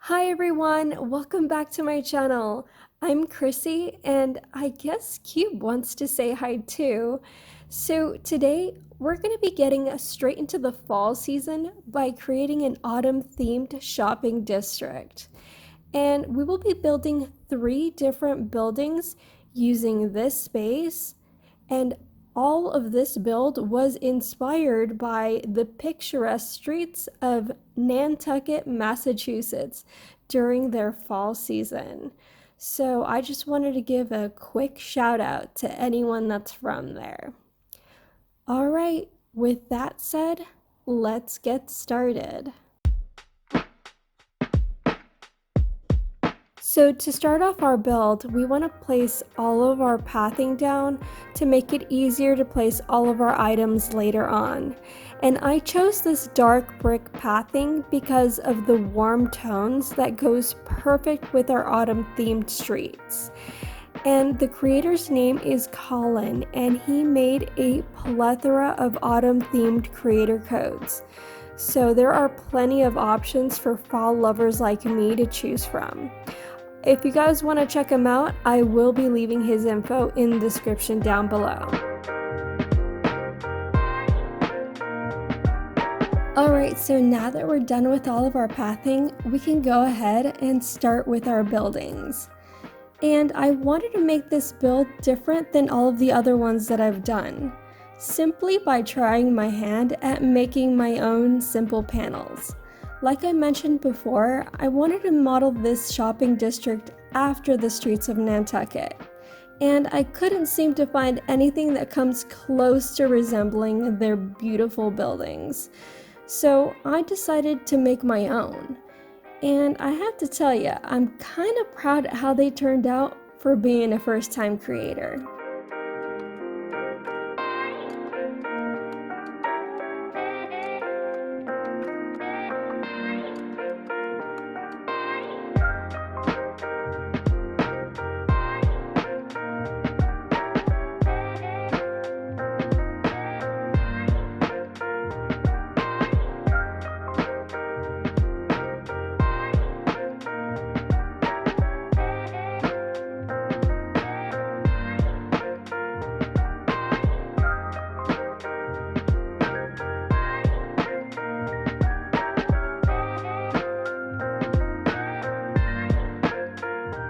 Hi everyone, welcome back to my channel. I'm Chrissy and I guess Cube wants to say hi too. So today we're going to be getting straight into the fall season by creating an autumn themed shopping district. And we will be building 3 different buildings using this space, and all of this build was inspired by the picturesque streets of Nantucket, Massachusetts during their fall season. So I just wanted to give a quick shout out to anyone that's from there. All right, with that said, let's get started. So to start off our build, we want to place all of our pathing down to make it easier to place all of our items later on. And I chose this dark brick pathing because of the warm tones that goes perfect with our autumn themed streets. And the creator's name is Colin, and he made a plethora of autumn themed creator codes. So there are plenty of options for fall lovers like me to choose from. If you guys want to check him out, I will be leaving his info in the description down below. Alright, so now that we're done with all of our pathing, we can go ahead and start with our buildings. And I wanted to make this build different than all of the other ones that I've done, simply by trying my hand at making my own simple panels. Like I mentioned before, I wanted to model this shopping district after the streets of Nantucket, and I couldn't seem to find anything that comes close to resembling their beautiful buildings. So I decided to make my own, and I have to tell you, I'm kind of proud at how they turned out for being a first-time creator.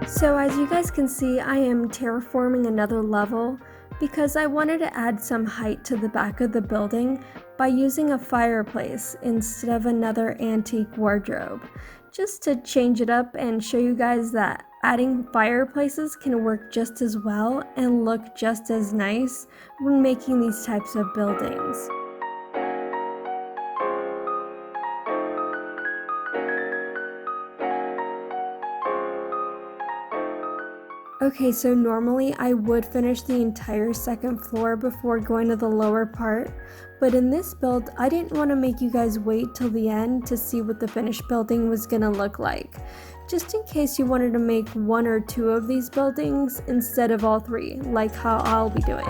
So as you guys can see, I am terraforming another level because I wanted to add some height to the back of the building by using a fireplace instead of another antique wardrobe, just to change it up and show you guys that adding fireplaces can work just as well and look just as nice when making these types of buildings. Okay, so normally I would finish the entire second floor before going to the lower part, but in this build, I didn't want to make you guys wait till the end to see what the finished building was gonna look like, just in case you wanted to make 1 or 2 of these buildings instead of all 3, like how I'll be doing.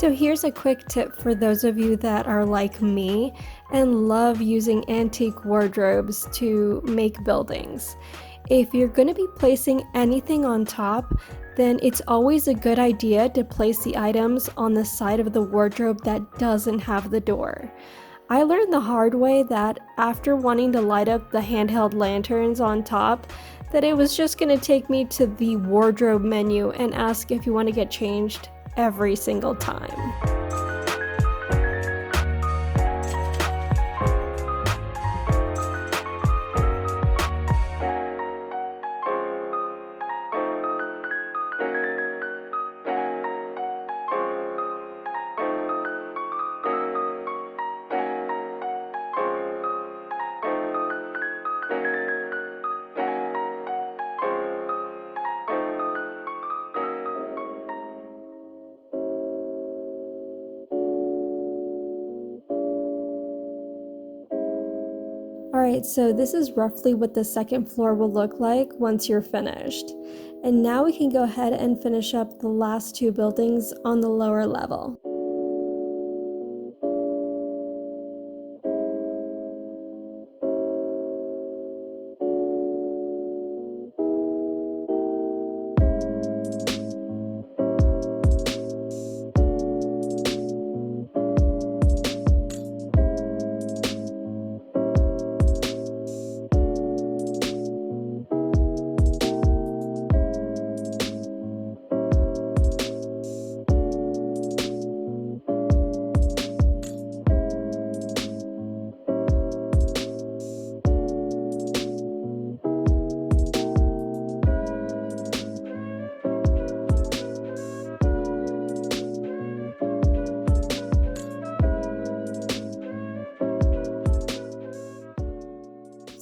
So here's a quick tip for those of you that are like me and love using antique wardrobes to make buildings. If you're going to be placing anything on top, then it's always a good idea to place the items on the side of the wardrobe that doesn't have the door. I learned the hard way that after wanting to light up the handheld lanterns on top, that it was just going to take me to the wardrobe menu and ask if you want to get changed every single time. Alright, so this is roughly what the second floor will look like once you're finished. And now we can go ahead and finish up the last two buildings on the lower level.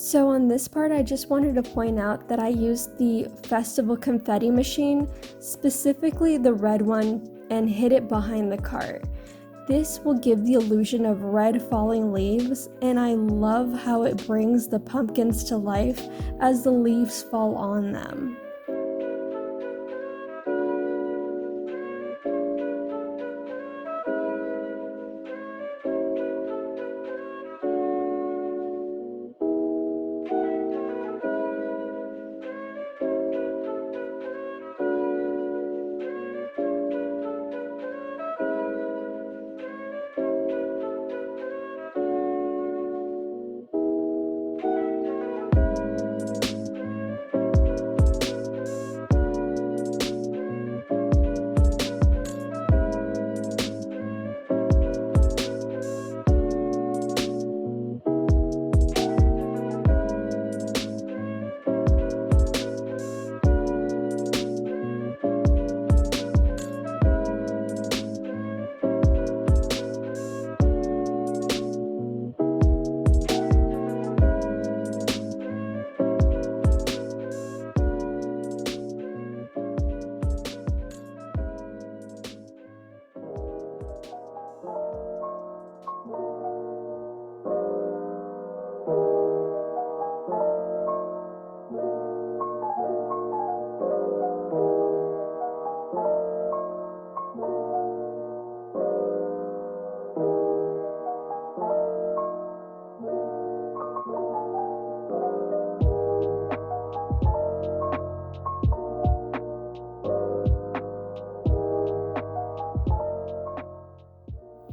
So on this part, I just wanted to point out that I used the festival confetti machine, specifically the red one, and hid it behind the cart. This will give the illusion of red falling leaves, and I love how it brings the pumpkins to life as the leaves fall on them.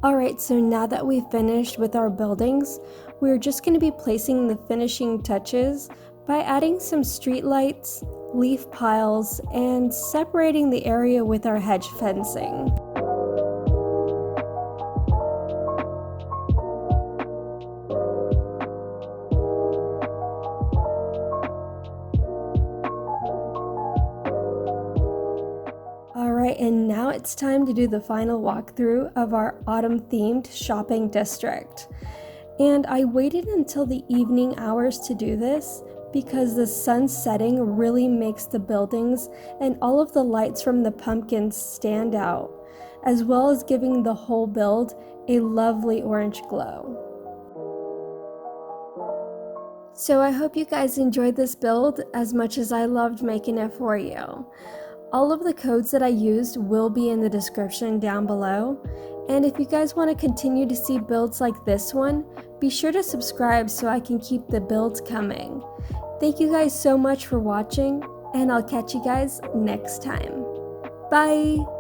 Alright, so now that we've finished with our buildings, we're just going to be placing the finishing touches by adding some street lights, leaf piles, and separating the area with our hedge fencing. Alright, and now it's time to do the final walkthrough of our autumn-themed shopping district. And I waited until the evening hours to do this because the sun setting really makes the buildings and all of the lights from the pumpkins stand out, as well as giving the whole build a lovely orange glow. So I hope you guys enjoyed this build as much as I loved making it for you. All of the codes that I used will be in the description down below. And if you guys want to continue to see builds like this one, be sure to subscribe so I can keep the builds coming. Thank you guys so much for watching, and I'll catch you guys next time. Bye!